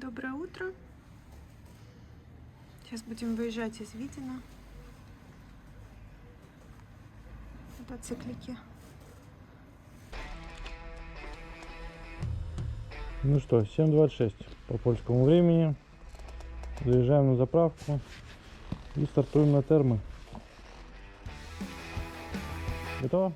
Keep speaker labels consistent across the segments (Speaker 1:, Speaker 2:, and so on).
Speaker 1: Доброе утро. Сейчас будем выезжать из Видина. Мотоциклики.
Speaker 2: Ну что, 7:26 по польскому времени. Заезжаем на заправку и стартуем на термы. Готово?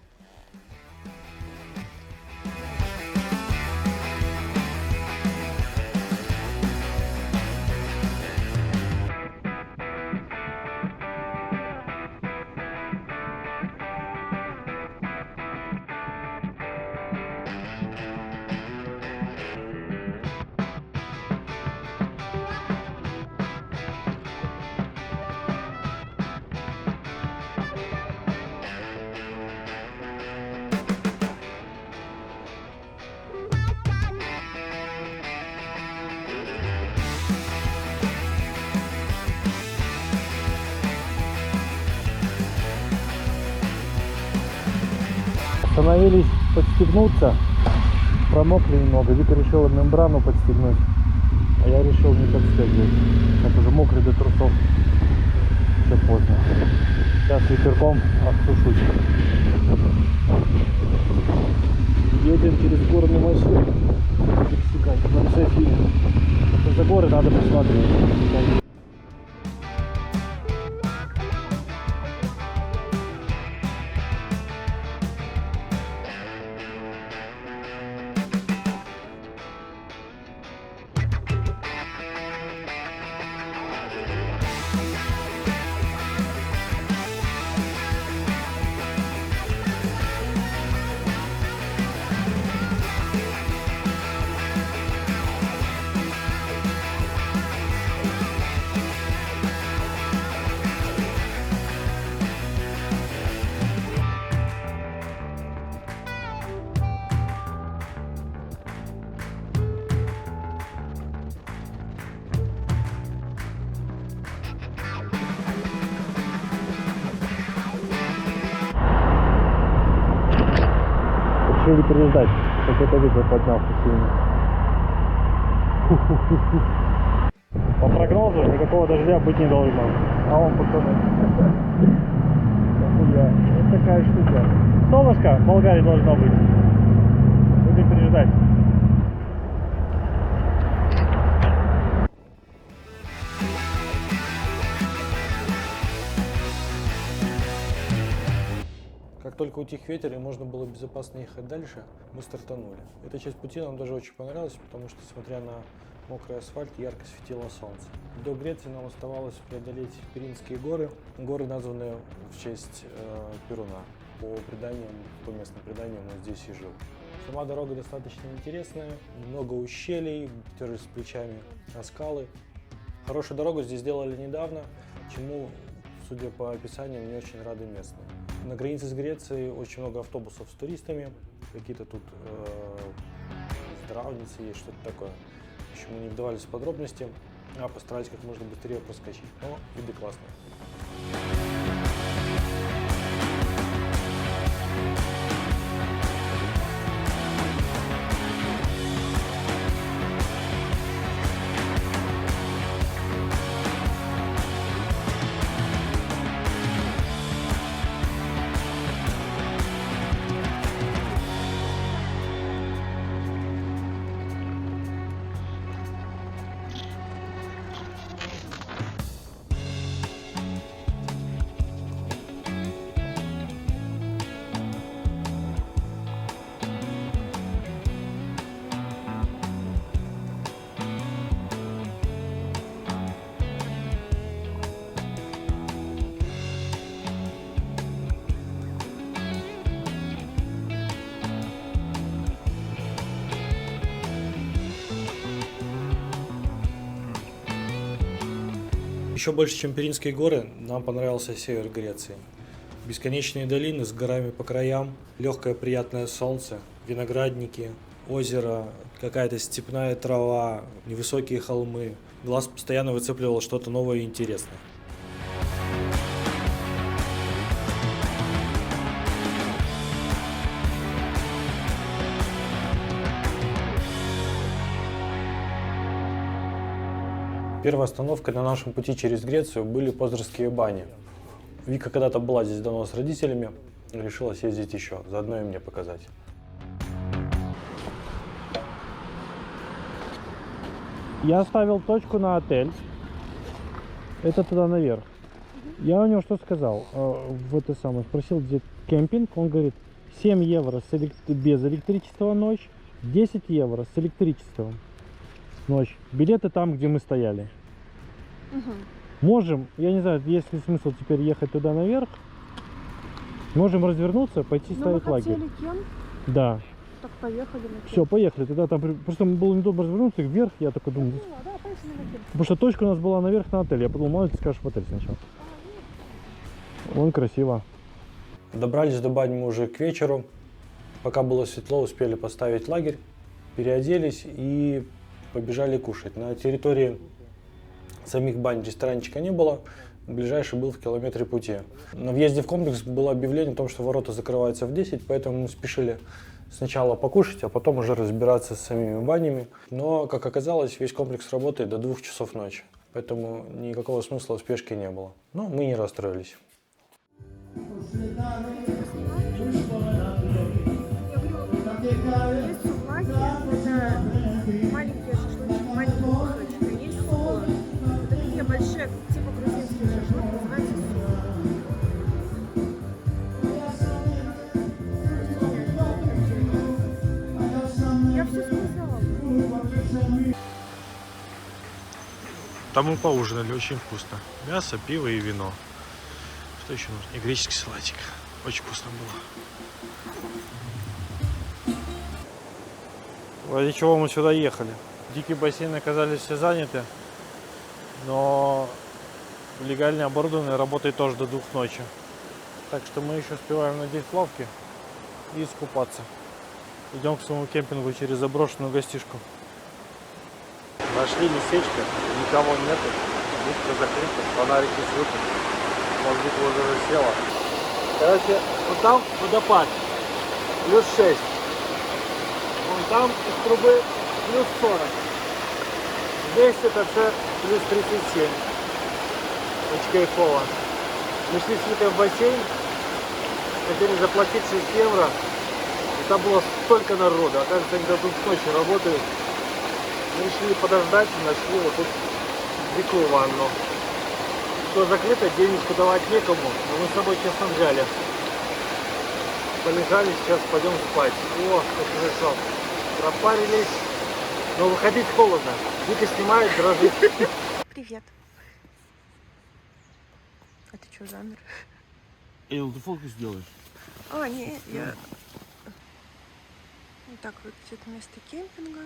Speaker 2: Остановились подстегнуться, промокли немного. Вика решила мембрану подстегнуть, а я решил не подстегивать. Так уже мокрый до трусов. Все поздно. Сейчас ветерком отсушусь. Едем через горные массивы. Пересекать в Софии. За горы надо посмотреть. Решили переждать, как это ветер поднялся сильно. По прогнозу никакого дождя быть не должно. А он пацаны. Вот такая штука. Солнышко в Болгарии должно быть. Будем переждать. Как только утих ветер и можно было безопасно ехать дальше, мы стартанули. Эта часть пути нам даже очень понравилась, потому что, смотря на мокрый асфальт, ярко светило солнце. До Греции нам оставалось преодолеть Пиренские горы. Горы, названные в честь Перуна. По местным преданиям, он здесь и жил. Сама дорога достаточно интересная, много ущелий, терры с плечами, скалы. Хорошую дорогу здесь сделали недавно, чему, судя по описаниям, не очень рады местные. На границе с Грецией очень много автобусов с туристами, какие-то тут здравницы есть, что-то такое. В общем, мы не вдавались в подробности, а постарались как можно быстрее проскочить. Но виды классные. Еще больше, чем Пиренские горы, нам понравился север Греции. Бесконечные долины с горами по краям, легкое приятное солнце, виноградники, озеро, какая-то степная трава, невысокие холмы. Глаз постоянно выцепливал что-то новое и интересное. Первой остановкой на нашем пути через Грецию были Познерские бани. Вика когда-то была здесь давно с родителями, решила съездить еще, заодно и мне показать. Я оставил точку на отель. Это туда наверх. Я у него что сказал? В это самое, спросил, где кемпинг. Он говорит, 7 евро без электричества ночь, 10 евро с электричеством ночь. Билеты там, где мы стояли. Можем, я не знаю, есть ли смысл теперь ехать туда наверх. Можем развернуться, пойти ставить лагерь.
Speaker 1: Кем?
Speaker 2: Да.
Speaker 1: Так поехали на Кем.
Speaker 2: Все, поехали. Тогда там просто было неудобно развернуться вверх. Я такой думаю,
Speaker 1: Да, поехали на Кем.
Speaker 2: потому что точка у нас была наверх на отель. Я подумал, мало ли ты скажешь в отель сначала. Вон красиво. Добрались до бань мы уже к вечеру. Пока было светло, успели поставить лагерь, переоделись и побежали кушать. На территории самих бань ресторанчика не было. Ближайший был в километре пути. На въезде в комплекс было объявление о том, что ворота закрываются в 10, поэтому мы спешили сначала покушать, а потом уже разбираться с самими банями. Но, как оказалось, весь комплекс работает до 2 часов ночи, поэтому никакого смысла в спешке не было. Но мы не расстроились.
Speaker 1: Есть сувлаки, это маленькие шашлычки, маленькие кусочки. Есть сула. Вот такие большие, типа грузинский шашлык, называется сула. Я все сказала.
Speaker 2: Там мы поужинали, очень вкусно. Мясо, пиво и вино. Что еще нужно? И греческий салатик. Очень вкусно было. Ради чего мы сюда ехали? Дикие бассейны оказались все заняты, но легально оборудованный работает тоже до 2 ночи. Так что мы еще успеваем надеть плавки и искупаться. Идем к своему кемпингу через заброшенную гостишку. Нашли местечко, никого нету, будка закрыта, фонарики светят, может быть уже засела. Короче, вот там водопад, плюс 6. Вон там из трубы плюс 40. Здесь это все плюс 37. Очень кайфово. Мы шли с Викой в бассейн, хотели заплатить 6 евро. И там было столько народу, оказывается, они до 2 ночи работают. Мы решили подождать и нашли вот тут дикую ванну. Все закрыто, денежку давать некому, но мы с собой честно взяли. Полежали, сейчас пойдем спать. О, как хорошо. Пропарились, но выходить холодно. Вика снимает, дрожит.
Speaker 1: Привет. Это что, замер?
Speaker 3: Эл, ты фокус делаешь?
Speaker 1: А, не, я... Вот так вот, это место кемпинга.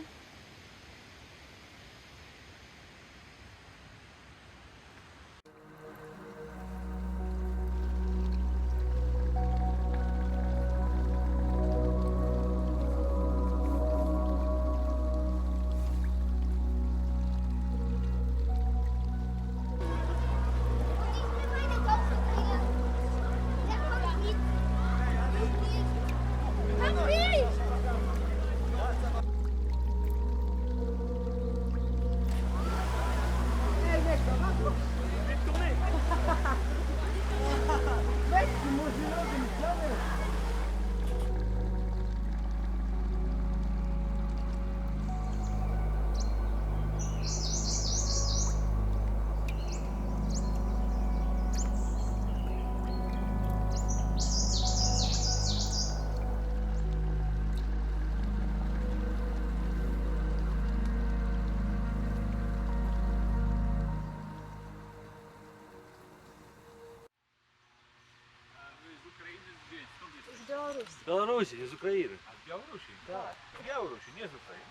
Speaker 1: Беларусь.
Speaker 3: С Беларуси, из Украины. А с Беларуси? Да. С Беларуси, не с Украины.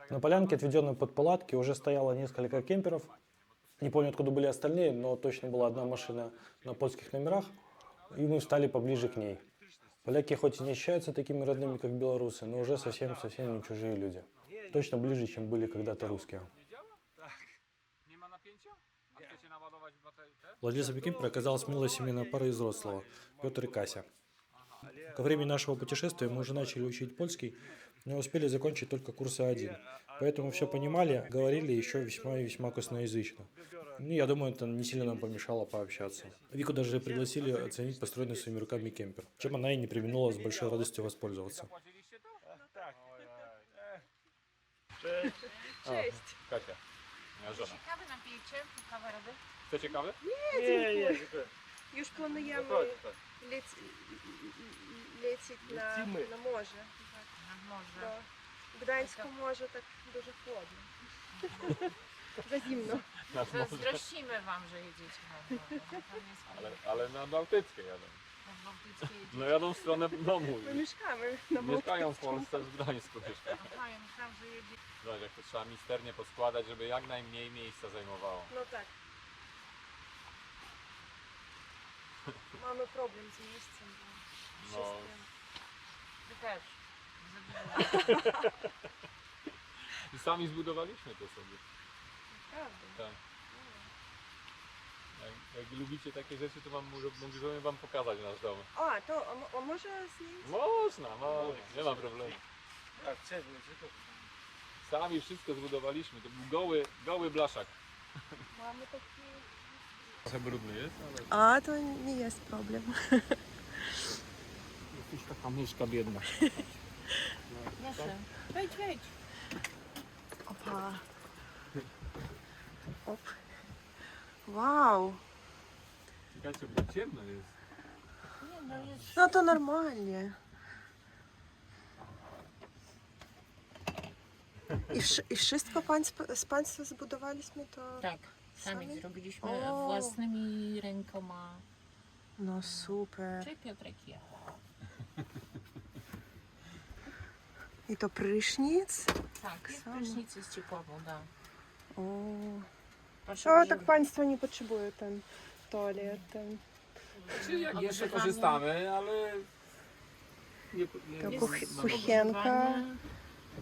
Speaker 2: На полянке, отведенной под палатки, уже стояло несколько кемперов. Не помню, откуда были остальные, но точно была одна машина на польских номерах, и мы встали поближе к ней. Поляки хоть и не ощущаются такими родными, как белорусы, но уже совсем не чужие люди. Точно ближе, чем были когда-то русские. Владельцем кемпера оказалась милая семейная пара из Рослава, Петр и Кася. Ко времени нашего путешествия мы уже начали учить польский, но успели закончить только курсы А1. Поэтому все понимали, говорили еще весьма и весьма косноязычно. Ну, я думаю, это не сильно нам помешало пообщаться. Вику даже пригласили оценить построенный своими руками кемпер, чем она и не преминула с большой радостью воспользоваться.
Speaker 3: Cześć.
Speaker 1: Cześć.
Speaker 3: Kasia, moja żona.
Speaker 4: Ciekawe napijecie? Kawę robię?
Speaker 3: Chcecie kawę?
Speaker 1: Nie, dziękuję. Już planujemy
Speaker 3: Chodź, chodź.
Speaker 1: lecieć na morze. Tak.
Speaker 4: Nad morze.
Speaker 1: Do Gdańsku morze tak dużo chłodno. Za zimno.
Speaker 4: Zazdrościmy wam, że jedziecie nad morze. Tam jest
Speaker 3: Ale na Bałtyckie jadą.
Speaker 4: nad Bałtyckie jedziecie.
Speaker 3: No jadą w stronę domu.
Speaker 1: My mieszkamy na
Speaker 3: Mieszkają w
Speaker 1: Bałtyckim.
Speaker 3: Polsce, w Gdańsku mieszkają.
Speaker 4: Aha, ja myślałam, że jedziecie.
Speaker 3: Zobacz, jak to trzeba misternie poskładać, żeby jak najmniej miejsca zajmowało.
Speaker 1: No tak. Mamy problem z miejscem. Bo
Speaker 3: No.
Speaker 1: wszystkim.
Speaker 4: Wy też. Za dużo.
Speaker 3: I sami zbudowaliśmy to sobie.
Speaker 1: Prawda.
Speaker 3: Tak. Jak lubicie takie rzeczy, to możemy wam pokazać nasz dom.
Speaker 1: A, to a może zdjęć?
Speaker 3: Można, nie ma problemu. Sami wszystko zbudowaliśmy, to był goły blaszak.
Speaker 1: Mamy taki...
Speaker 3: Trochę brudny jest, ale
Speaker 1: A, to nie jest problem.
Speaker 3: jakaś taka myszka biedna.
Speaker 4: Proszę. Wejdź, wejdź.
Speaker 1: Opa. Op. Wow.
Speaker 3: Czekajcie, bo ciemno jest.
Speaker 4: Nie, no jest.
Speaker 1: No to normalnie. I wszystko z Państwa zbudowaliśmy to...
Speaker 4: Tak, sami
Speaker 1: Sami?
Speaker 4: zrobiliśmy
Speaker 1: O.
Speaker 4: własnymi rękoma.
Speaker 1: No super.
Speaker 4: Czy Piotrek je?
Speaker 1: I to prysznic?
Speaker 4: Tak,
Speaker 1: Sami.
Speaker 4: prysznicy z ciepła woda.
Speaker 1: O,
Speaker 4: Proszę,
Speaker 1: o
Speaker 4: żeby-
Speaker 1: tak Państwo nie potrzebują ten tualet. Ten.
Speaker 3: Znaczy, jak jeszcze
Speaker 4: Ogrzewanie.
Speaker 3: korzystamy, ale nie
Speaker 1: To
Speaker 3: nie-
Speaker 1: kuch-
Speaker 3: no,
Speaker 1: kuchienka.
Speaker 4: Ogrzewanie.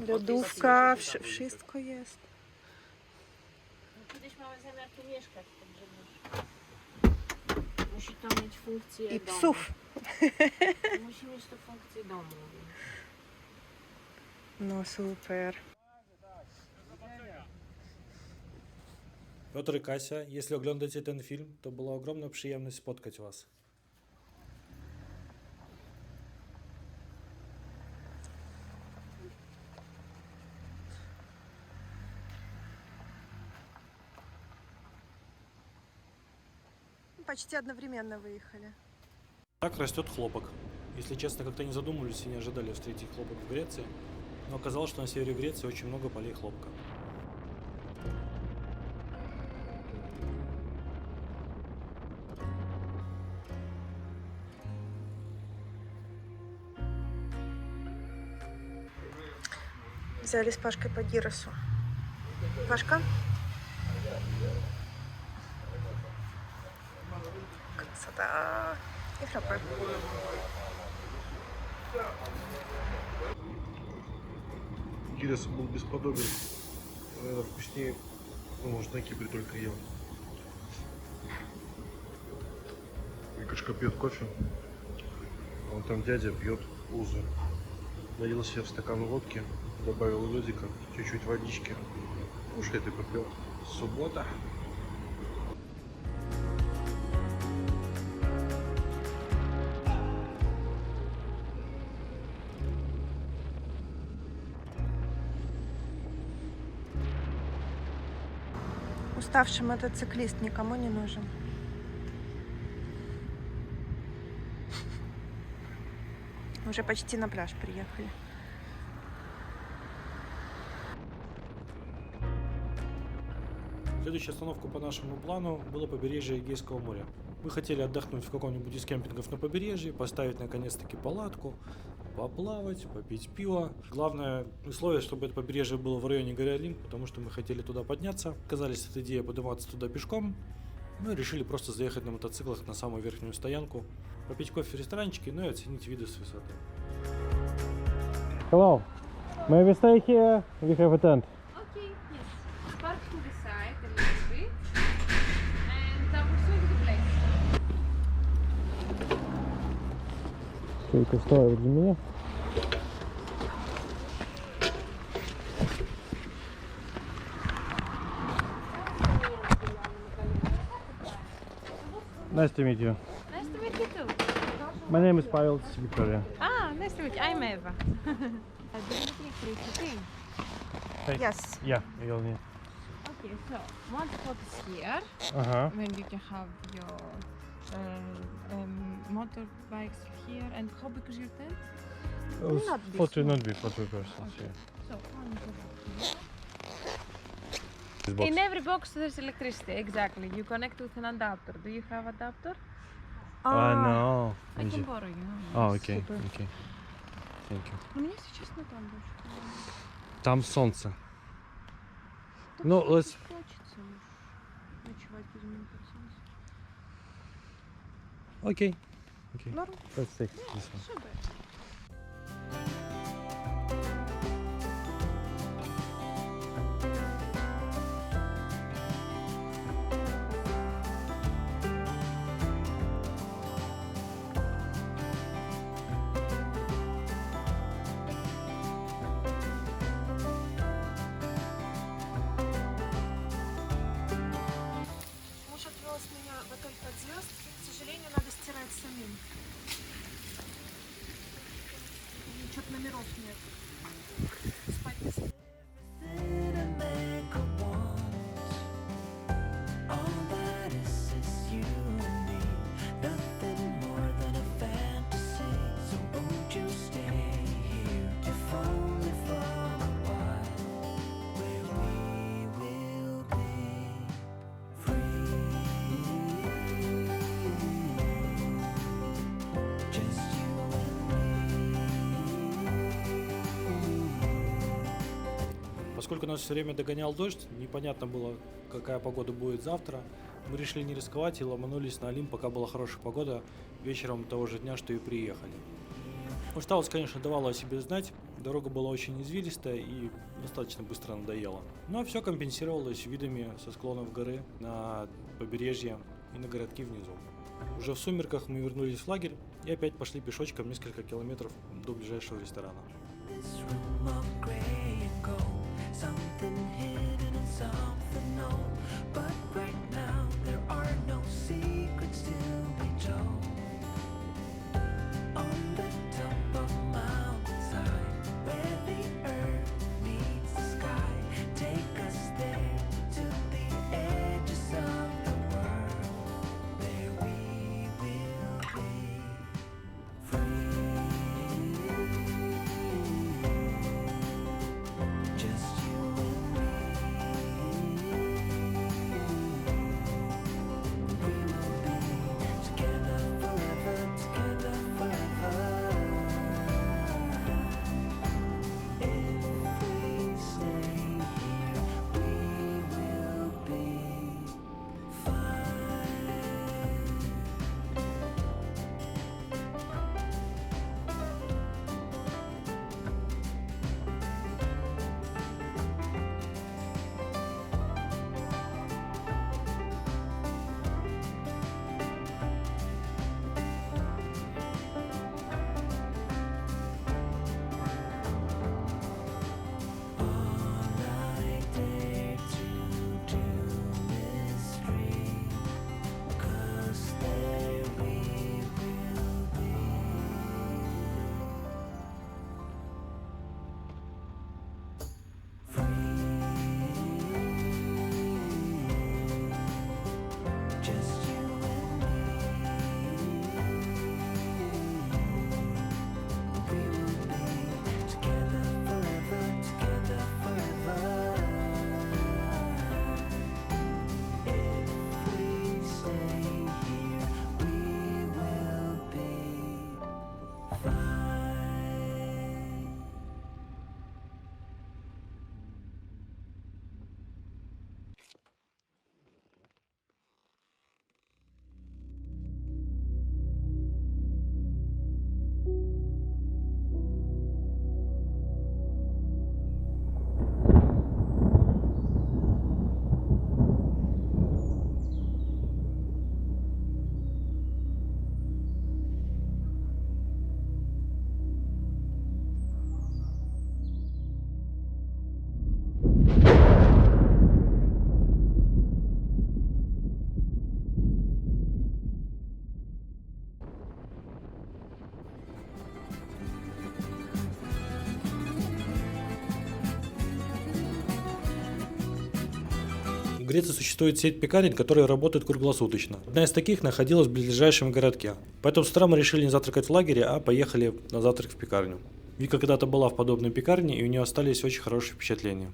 Speaker 1: Lodówka, wszystko jest.
Speaker 4: No, kiedyś mamy zamiar tu mieszkać, także musi to mieć funkcję
Speaker 1: I
Speaker 4: domu.
Speaker 1: psów.
Speaker 4: Musi mieć to funkcję domu.
Speaker 1: No super.
Speaker 2: Петр и Кася, если оглядите ten film, to była ogromna przyjemność spotkać was.
Speaker 1: Почти одновременно выехали.
Speaker 2: Так растет хлопок. Если честно, как-то не задумывались и не ожидали встретить хлопок в Греции, но оказалось, что на севере Греции очень много полей хлопка.
Speaker 1: Взяли с Пашкой по гиросу. Пашка? Красота! И храпы.
Speaker 5: Гирос был бесподобен. Наверное, вкуснее, ну, может, на Кипре только ел. Викашка пьет кофе. Вон там дядя пьет узы. Налил себе в стакан водки, добавил ледика, чуть-чуть водички. Кушает и попил. Суббота.
Speaker 1: Уставший мотоциклист никому не нужен. Уже почти на пляж приехали.
Speaker 2: Следующая остановка по нашему плану было побережье Эгейского моря. Мы хотели отдохнуть в каком-нибудь из кемпингов на побережье, поставить наконец-таки палатку, поплавать, попить пиво. Главное условие, чтобы это побережье было в районе горы Олимп, потому что мы хотели туда подняться. Отказались от идеи подниматься туда пешком. Мы решили просто заехать на мотоциклах на самую верхнюю стоянку, попить кофе в ресторанчике, ну и оценить виды с высоты.
Speaker 6: Hello. May we stay here? We have a tent.
Speaker 4: Okay, yes. Park to the side a little bit. And I will show you the place.
Speaker 6: Только стой возле меня. Nice to meet you.
Speaker 4: Nice to meet you too.
Speaker 6: My name is Pavel, this is Victoria.
Speaker 4: Ah, nice to meet you. I'm Eva. Do you need electricity?
Speaker 1: Yes.
Speaker 6: Yeah, you'll need.
Speaker 4: Okay, so one spot is here,
Speaker 6: Uh-huh.
Speaker 4: when you can have your motorbikes here. And how big is your tent?
Speaker 1: Not big,
Speaker 6: For two,
Speaker 1: small.
Speaker 6: not big for two persons,
Speaker 4: Okay.
Speaker 6: yeah.
Speaker 4: So one is over here.
Speaker 6: This box.
Speaker 4: In every box there's electricity, exactly. You connect with an adapter. Do you have adapter?
Speaker 6: No.
Speaker 4: I can borrow you.
Speaker 6: Oh, окей,
Speaker 1: Супер.
Speaker 6: окей. Thank you.
Speaker 4: У меня сейчас не там больше.
Speaker 6: Там солнце.
Speaker 4: Так
Speaker 6: Ну,
Speaker 4: что
Speaker 6: let's-
Speaker 4: хочется уж ночевать без меня под солнцем.
Speaker 6: Окей. Okay.
Speaker 1: Норм.
Speaker 6: Let's take this one.
Speaker 4: Супер.
Speaker 1: Муж отвез меня в отель под звезд. К сожалению, надо стирать самим. Что-то номеров нет. Спать не смею.
Speaker 2: Поскольку нас все время догонял дождь, непонятно было, какая погода будет завтра, мы решили не рисковать и ломанулись на Олимп, пока была хорошая погода, вечером того же дня, что и приехали. Усталость, конечно, давала о себе знать, дорога была очень извилистая и достаточно быстро надоела. Но все компенсировалось видами со склонов горы на побережье и на городки внизу. Уже в сумерках мы вернулись в лагерь и опять пошли пешочком несколько километров до ближайшего ресторана.
Speaker 7: Something hidden and something known, but right now there are no secrets to be told. On the top of mountainside, where the earth meets the sky, take us there to the edges of the world. There we will be free. Just you and me. We will be together forever, together forever.
Speaker 2: В Греции существует сеть пекарен, которые работают круглосуточно. Одна из таких находилась в ближайшем городке. Поэтому с утра мы решили не завтракать в лагере, а поехали на завтрак в пекарню. Вика когда-то была в подобной пекарне, и у нее остались очень хорошие впечатления.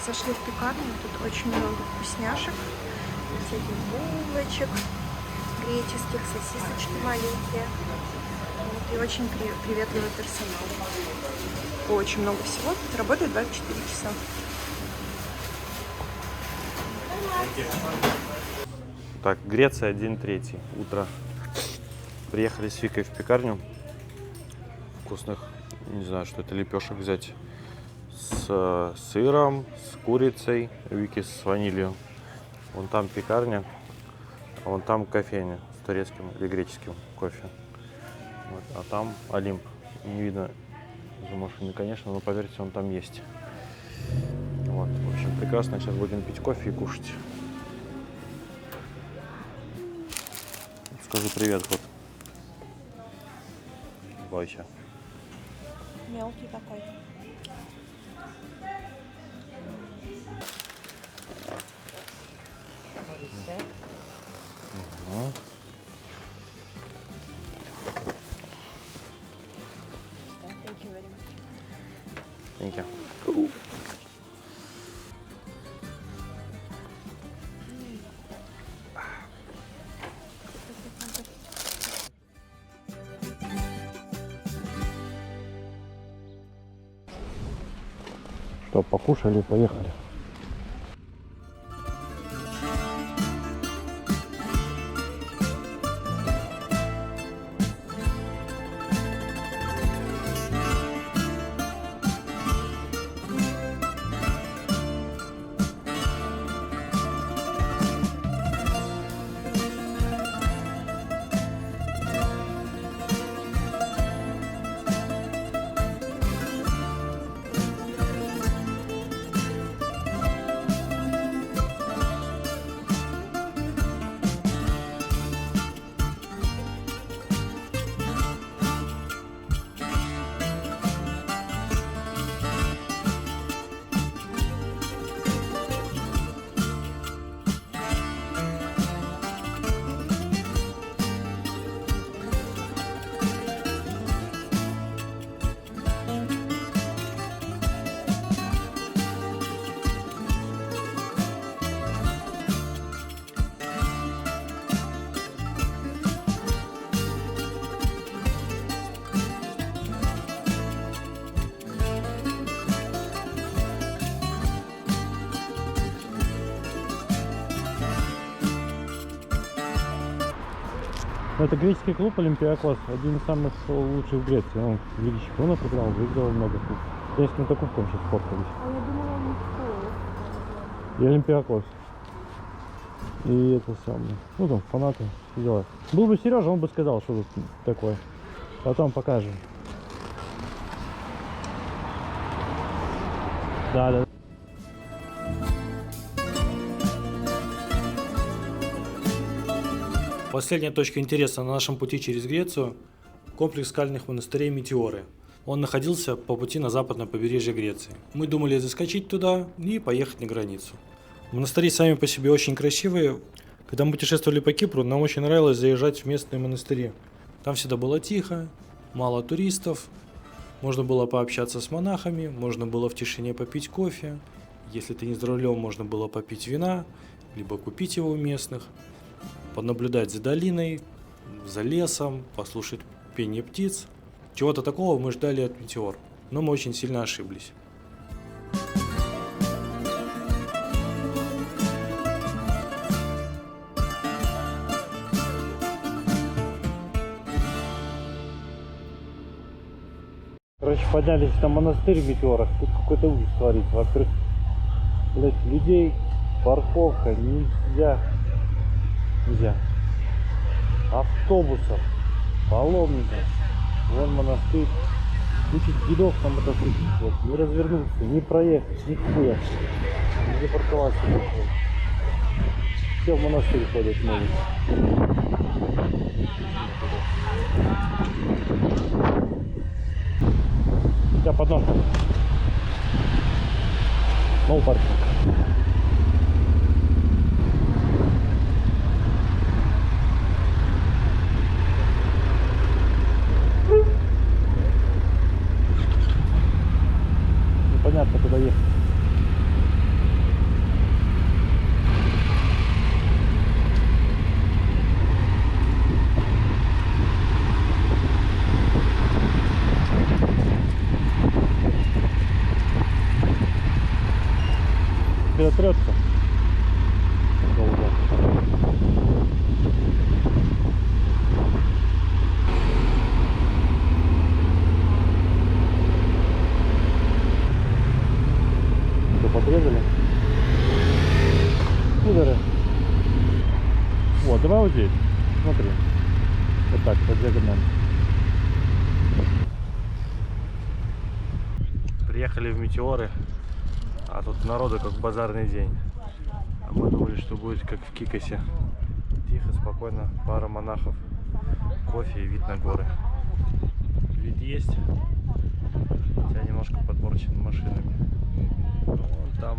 Speaker 1: Зашли в пекарню, тут очень много вкусняшек, всяких булочек, греческих, сосисочки маленькие. Вот, и очень приветливый персонал. Очень много всего. Работает 24 часа.
Speaker 6: Так, Греция, день 3, утро. Приехали с Викой в пекарню. Вкусных, не знаю, что это, лепешек взять. С сыром, с курицей, Вики с ванилью. Вон там пекарня, а вон там кофейня с турецким или греческим кофе. Вот, а там Олимп. Не видно за машиной, конечно, но поверьте, он там есть. Вот, в общем, прекрасно. Сейчас будем пить кофе и кушать. Скажи привет, кот. Бойся.
Speaker 1: Мелкий такой.
Speaker 6: Thank you. Что, покушали и поехали. Это греческий клуб Олимпиакос, один из самых лучших в Греции. Он в Лиге Чемпионов играл, выиграл много кубков. Я с каким-то кубком сейчас фоткались.
Speaker 1: А я думала, он не
Speaker 6: И Олимпиакос. И это самое. Ну там фанаты, все дела. Был бы Сережа, он бы сказал, что тут такое. Потом покажем. Да.
Speaker 2: Последняя точка интереса на нашем пути через Грецию – комплекс скальных монастырей Метеоры. Он находился по пути на западное побережье Греции. Мы думали заскочить туда и поехать на границу. Монастыри сами по себе очень красивые. Когда мы путешествовали по Кипру, нам очень нравилось заезжать в местные монастыри. Там всегда было тихо, мало туристов, можно было пообщаться с монахами, можно было в тишине попить кофе. Если ты не за рулем, можно было попить вина, либо купить его у местных. Понаблюдать за долиной, за лесом, послушать пение птиц. Чего-то такого мы ждали от Метеор, но мы очень сильно ошиблись.
Speaker 6: Короче, поднялись на монастырь в Метеорах. Тут какой-то ужас творится. Во-первых, блять, людей, парковка, нельзя. Автобусов, паломников. Вон монастырь.
Speaker 2: Куча дедов на мотоцикле. Не развернуться, не проехать, нихуя. Не запарковаться. Все в монастырь ходят могут. У тебя подножка. No parking. Непонятно, куда ехать. Перетрется. Долго. Что, подрезали? Пидоры. Вот, давай вот здесь. Смотри. Вот так, по диагонали. Приехали в Метеоры. А тут народу как базарный день. А мы думали, что будет как в Кикосе. Тихо, спокойно, пара монахов, кофе и вид на горы. Вид есть, хотя немножко подпорчен машинами. Вон там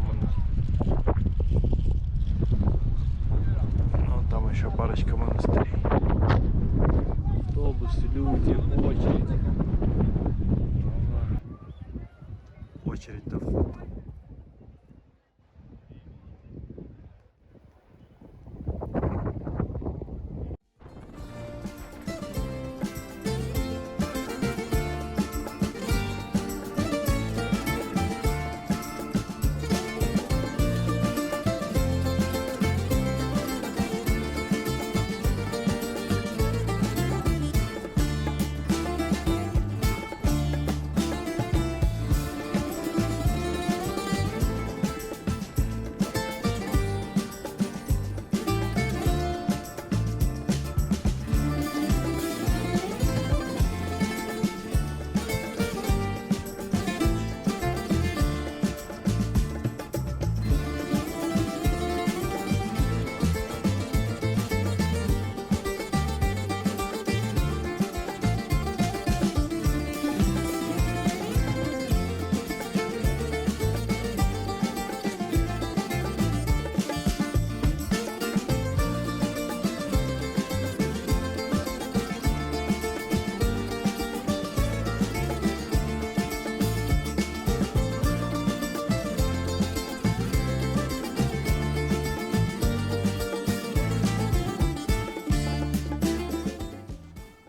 Speaker 2: вон там еще парочка монастырей. Автобусы, люди, очередь. Очередь до входа.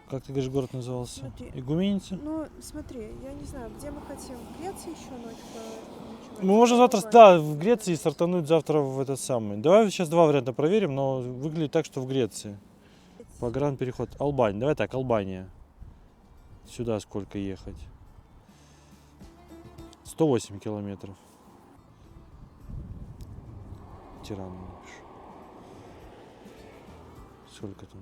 Speaker 2: Как ты говоришь, город назывался?
Speaker 1: Смотри.
Speaker 2: Игуменица?
Speaker 1: Ну, смотри, я не знаю, где мы хотим. В Греции еще ночь ночевать?
Speaker 2: Мы можем завтра, да, в Греции стартануть завтра в этот самый. Давай сейчас два варианта проверим, но выглядит так, что в Греции. Погранпереход. Албания. Давай так, Албания. Сюда сколько ехать? 108 километров. Тирана напишу. Сколько там?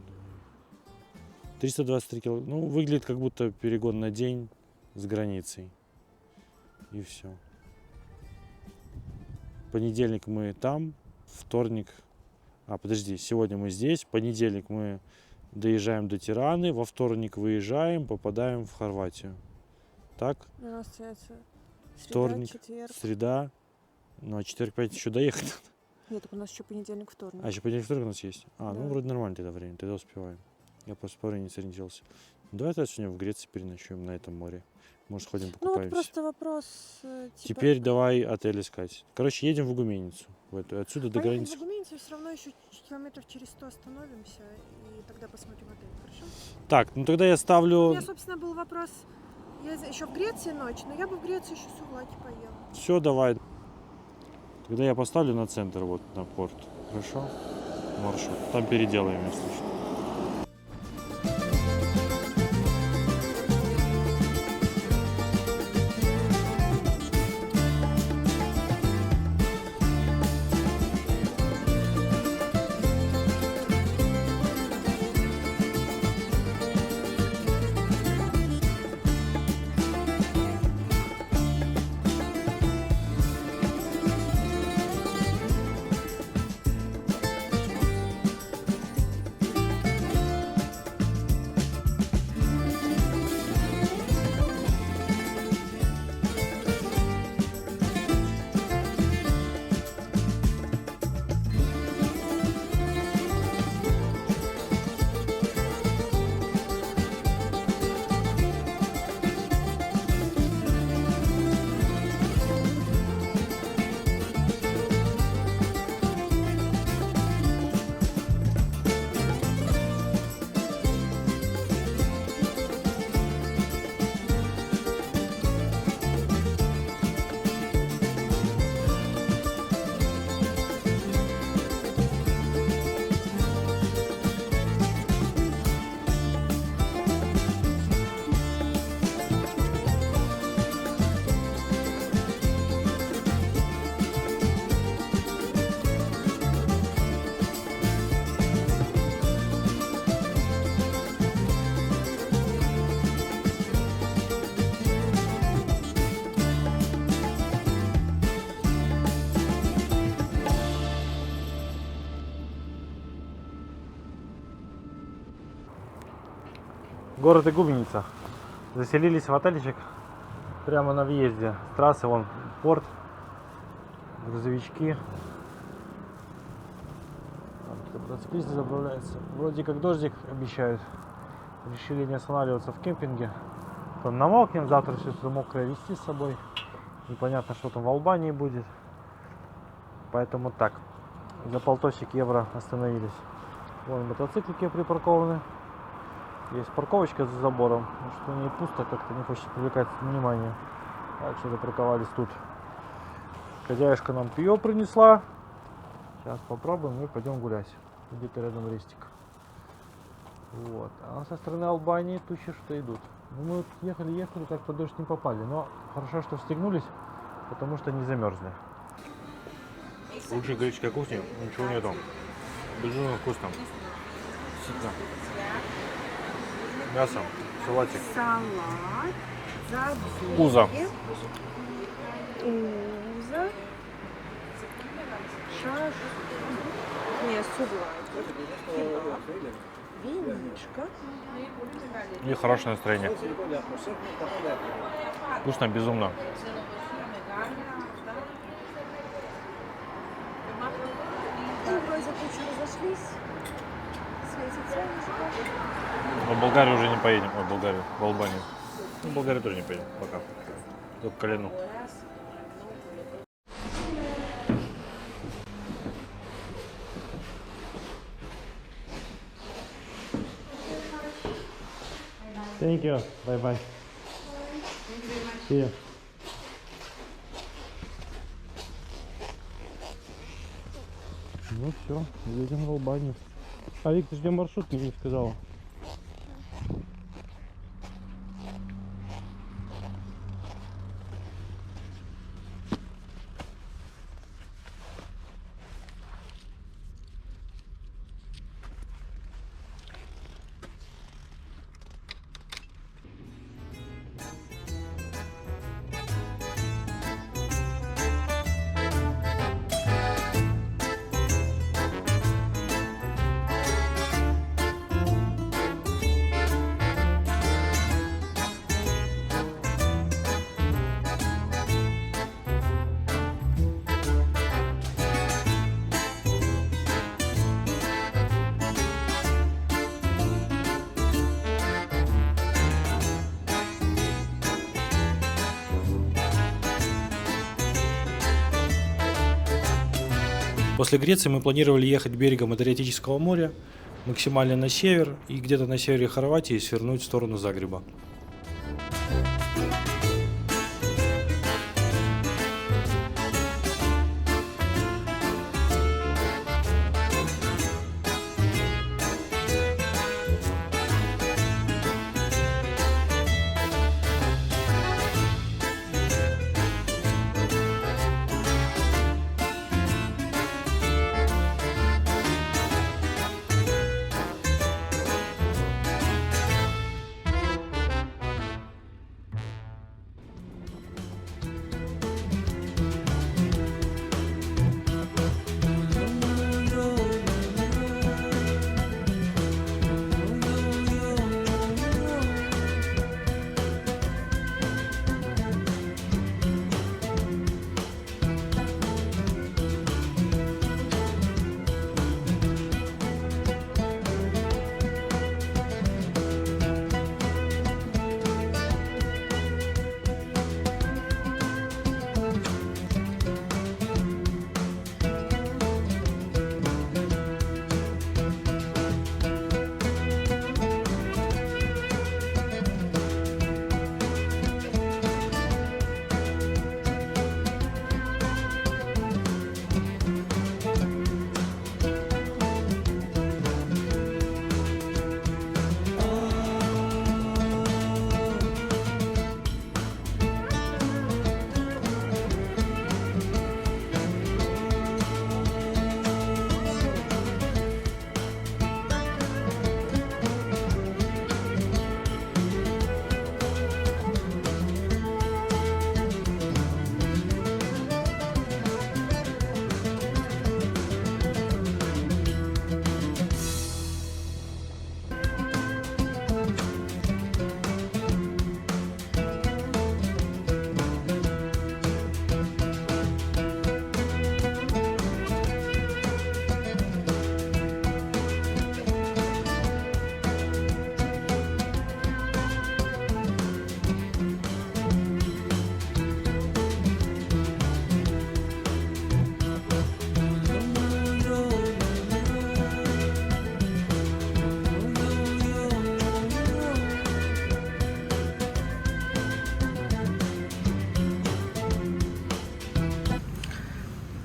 Speaker 2: 323 километра. Ну, выглядит как будто перегон на день с границей. И все. Понедельник мы там, вторник... А, подожди, сегодня мы здесь. Понедельник мы доезжаем до Тираны, во вторник выезжаем, попадаем в Хорватию. Так?
Speaker 1: У нас остается
Speaker 2: Вторник,
Speaker 1: четверг.
Speaker 2: среда. Ну, а четверг, пятница еще доехать надо.
Speaker 1: Нет, так у нас еще понедельник, вторник.
Speaker 2: А, еще понедельник, вторник у нас есть. А,
Speaker 1: Да.
Speaker 2: ну, вроде нормально тогда время, тогда успеваем. Я просто по времени не сориентировался. Давай тогда сегодня в Греции переночуем на этом море. Может, сходим
Speaker 1: Ну, вот
Speaker 2: покупаемся.
Speaker 1: просто вопрос, типа...
Speaker 2: Теперь давай отель искать. Короче, едем в Игуменицу. В эту. Отсюда до
Speaker 1: Поехали
Speaker 2: границы.
Speaker 1: в Игуменицу, все равно еще километров через 100 остановимся, и тогда посмотрим отель, хорошо?
Speaker 2: Так, ну тогда я
Speaker 1: У
Speaker 2: ставлю...
Speaker 1: меня, собственно, был вопрос, я еще в Греции ночь, но я бы в Греции еще Сувлаки поела.
Speaker 2: Все, давай. Тогда я поставлю на центр, вот на порт. Хорошо? Маршрут. Там переделаем, если что. Город Игуменица. Заселились в отельчик прямо на въезде. С трассы вон порт, грузовички. Мотоциклисты заправляются. Вроде как дождик обещают. Решили не останавливаться в кемпинге. Там намокнем, завтра все мокрое везти с собой. Непонятно, что там в Албании будет. Поэтому так, за полтосик евро остановились. Вон мотоциклики припаркованы. Есть парковочка за забором. Что не пусто, как-то не хочет привлекать внимание. Так что запарковались тут. Хозяюшка нам пиво принесла. Сейчас попробуем и пойдем гулять. Где-то рядом рестик. Вот. А со стороны Албании тучи что идут. Ну, мы вот ехали, как под дождь не попали. Но хорошо, что встегнулись, потому что не замерзли.
Speaker 6: Лучше греческой кухни ничего нету. Безумно вкусно. Сытно. Мясо, салатик.
Speaker 1: Салат, задзики,
Speaker 6: Уза.
Speaker 1: уза, шаш, не, суглай, кебаб, винишко.
Speaker 6: И хорошее настроение. Вкусно, безумно.
Speaker 1: И вроде тучи разошлись, светит солнышко.
Speaker 6: Но в Болгарию уже не поедем. Ой, в Болгарию, в Албанию. Ну, в Болгарию тоже не поедем пока. Только к колену.
Speaker 2: Thank you. Bye bye. See you. Ну все, едем в Албанию. А Вик, ты ждем маршрут, мне не сказала. После Греции мы планировали ехать берегом Адриатического моря, максимально на север, и где-то на севере Хорватии свернуть в сторону Загреба.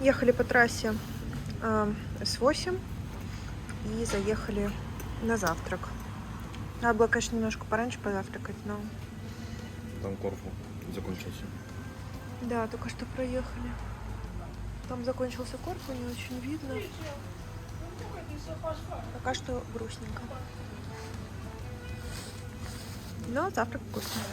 Speaker 1: Ехали по трассе С8 и заехали на завтрак. Надо было, конечно, немножко пораньше позавтракать, но...
Speaker 6: Там Корфу закончился.
Speaker 1: Да, только что проехали. Там закончился Корфу, не очень видно. Пока что грустненько. Но завтрак вкусный.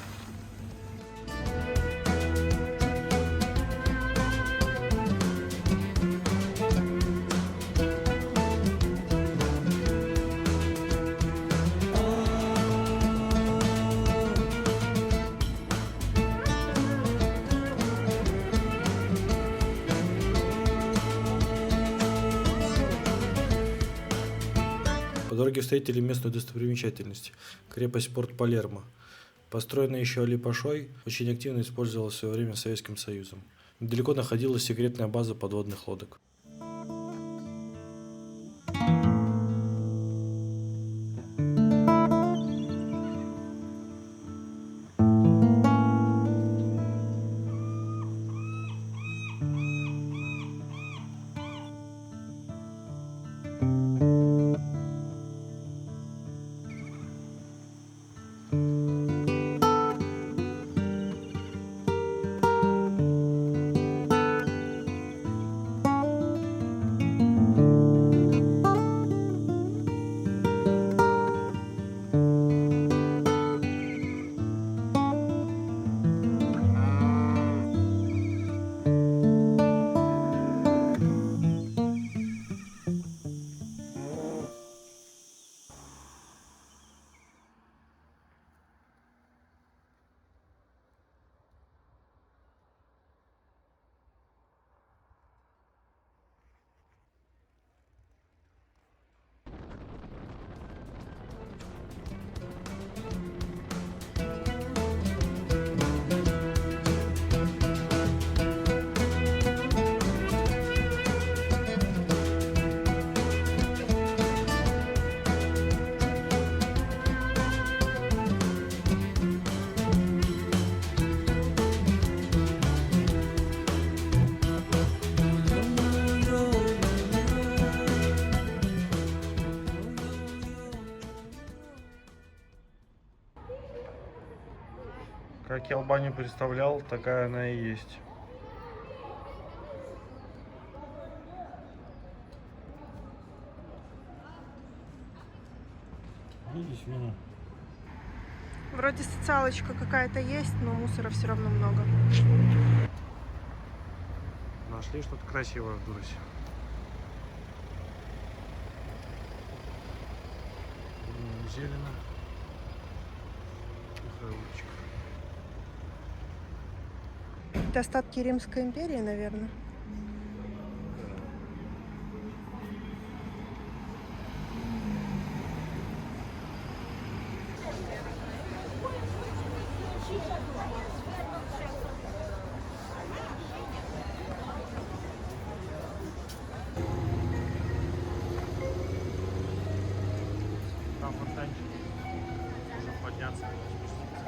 Speaker 2: По дороге встретили местную достопримечательность – крепость Порт Палермо. Построенная еще Али Пашой, очень активно использовалась в свое время Советским Союзом. Недалеко находилась секретная база подводных лодок.
Speaker 5: Как я Албанию представлял, такая она и есть.
Speaker 2: Видите, свиньи?
Speaker 1: Вроде социалочка какая-то есть, но мусора все равно много.
Speaker 5: Нашли что-то красивое в Дурасе. Зелено. Улочка.
Speaker 1: Это остатки Римской империи, наверное.
Speaker 5: Там фонтанчик. Можно подняться и спуститься.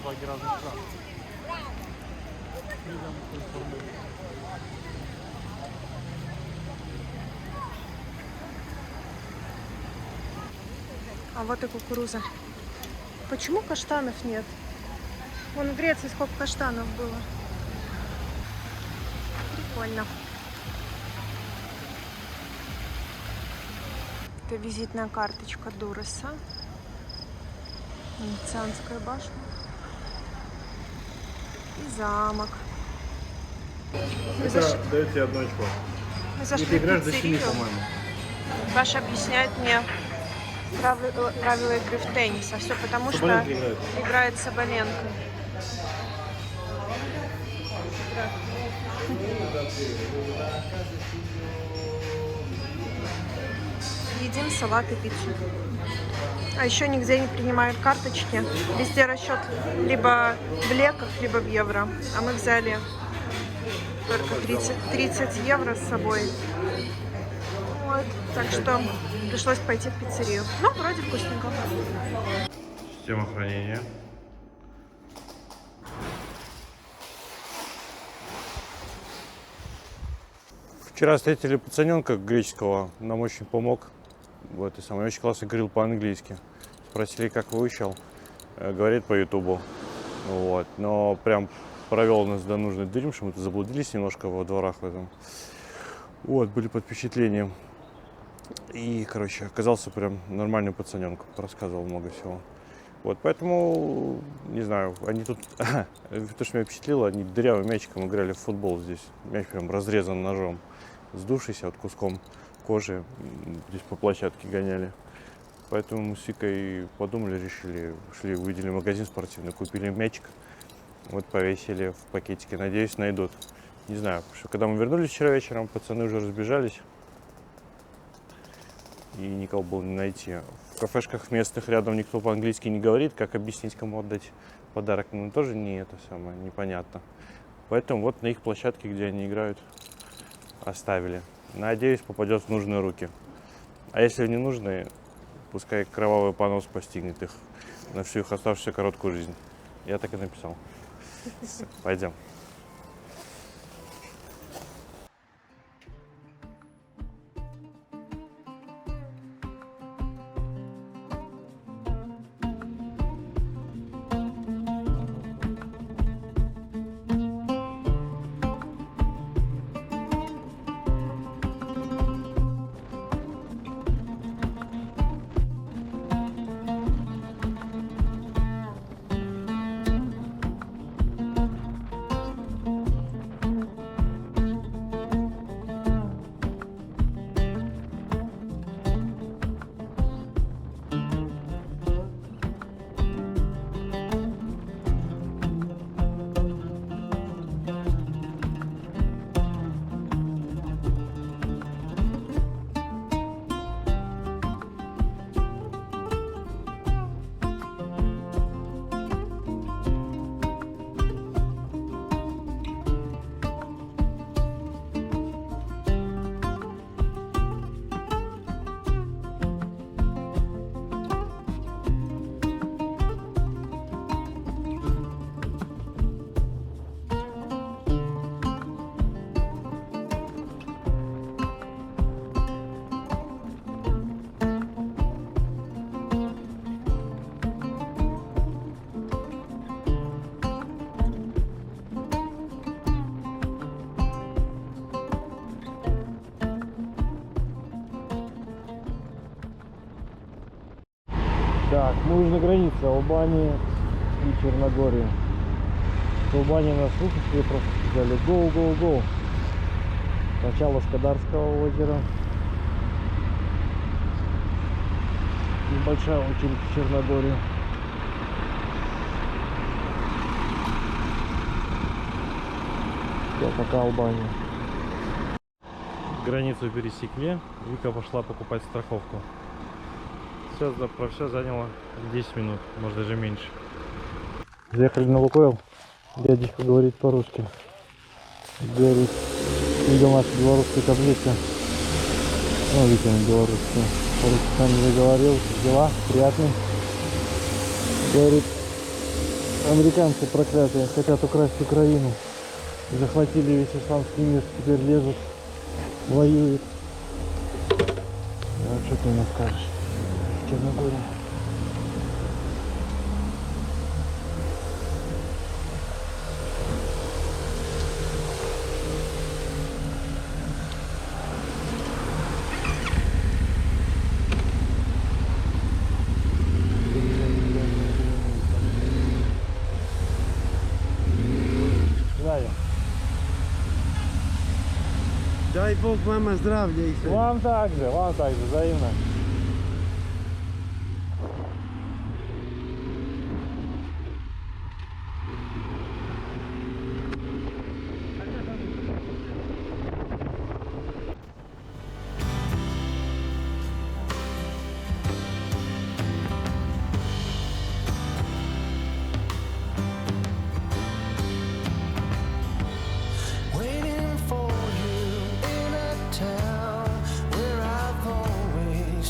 Speaker 5: Флаги разных стран.
Speaker 1: А вот и кукуруза. Почему каштанов нет? Вон в Греции сколько каштанов было. Прикольно. Это визитная карточка Дуреса. Венецианская башня. И замок. Мы зашли,
Speaker 5: Дает тебе одно очко.
Speaker 1: мы
Speaker 5: И
Speaker 1: зашли
Speaker 5: ты
Speaker 1: в
Speaker 5: играешь до 7,
Speaker 1: пиццерию.
Speaker 5: по-моему.
Speaker 1: Паша объясняет мне правила игры в теннис. А все потому, что
Speaker 5: Соболенко играет.
Speaker 1: играет Соболенко. Едим салат и пиццу. А еще нигде не принимают карточки. Везде расчет либо в леках, либо в евро. А мы взяли только 30 евро с собой. Вот. Так что пришлось пойти в пиццерию. Ну, вроде вкусненько.
Speaker 5: Система хранения.
Speaker 6: Вчера встретили пацаненка греческого, нам очень помог. Вот, и самый очень классно говорил по-английски. Спросили, как выучил. Говорит по ютубу. Вот, но прям провел нас до нужной двери, потому что мы тут заблудились немножко во дворах в этом. Вот, были под впечатлением. И, короче, оказался прям нормальным пацаненком. Рассказывал много всего. Вот, поэтому, не знаю, они тут... То, что меня впечатлило, они дырявым мячиком играли в футбол здесь. Мяч прям разрезан ножом. Сдувшийся вот куском кожи. Здесь по площадке гоняли. Поэтому мы с Викой подумали, решили, шли, увидели магазин спортивный, купили мячик. Вот повесили в пакетике. Надеюсь, найдут. Не знаю, потому что когда мы вернулись вчера вечером, пацаны уже разбежались. И никого было не найти. В кафешках местных рядом никто по-английски не говорит. Как объяснить, кому отдать подарок, ну тоже не это самое, непонятно. Поэтому вот на их площадке, где они играют, оставили. Надеюсь, попадет в нужные руки. А если не нужные, пускай кровавый понос постигнет их на всю их оставшуюся короткую жизнь. Я так и написал. Пойдем.
Speaker 2: Так, мы уже на границе Албании и Черногории. С Албании нас выпустили, просто сказали go, go, go. Начало Скадарского озера. Небольшая очередь в Черногорию. Все, пока Албания. Границу пересекли, Вика пошла покупать страховку. Все, про все заняло 10 минут, может даже меньше. Заехали на Лукойл. Дядечка говорит по-русски. Говорит, видел наши белорусские таблицы. Ну, Витя на белорусские. По-русски с нами заговорил. Дела приятные. Говорит, американцы проклятые хотят украсть Украину. Захватили весь исламский мир, теперь лезут, воюют. А что ты мне скажешь? Черногория. Здравия.
Speaker 8: Дай Бог вам здравия и все.
Speaker 2: Вам также, взаимно.
Speaker 7: Waiting for you in a town where I've always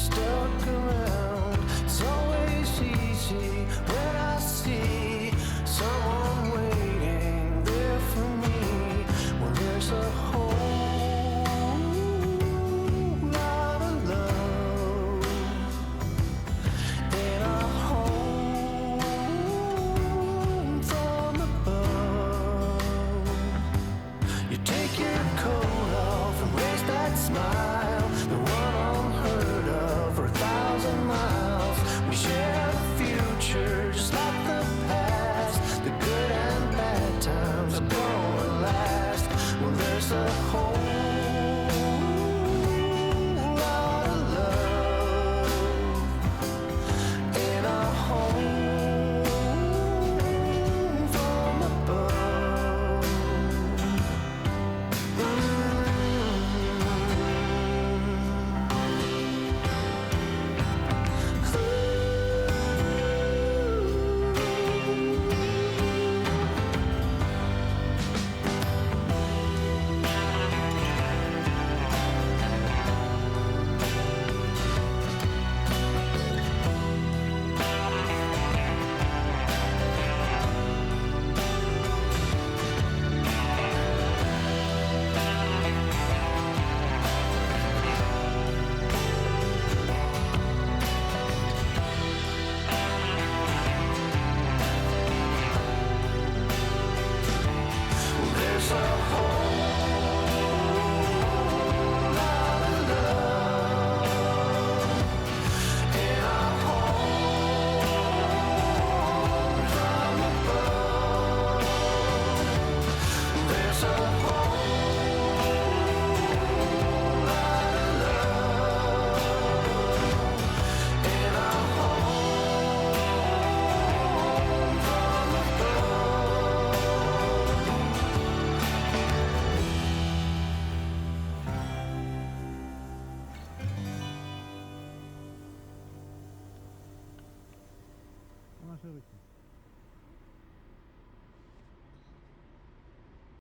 Speaker 8: Ваши руки.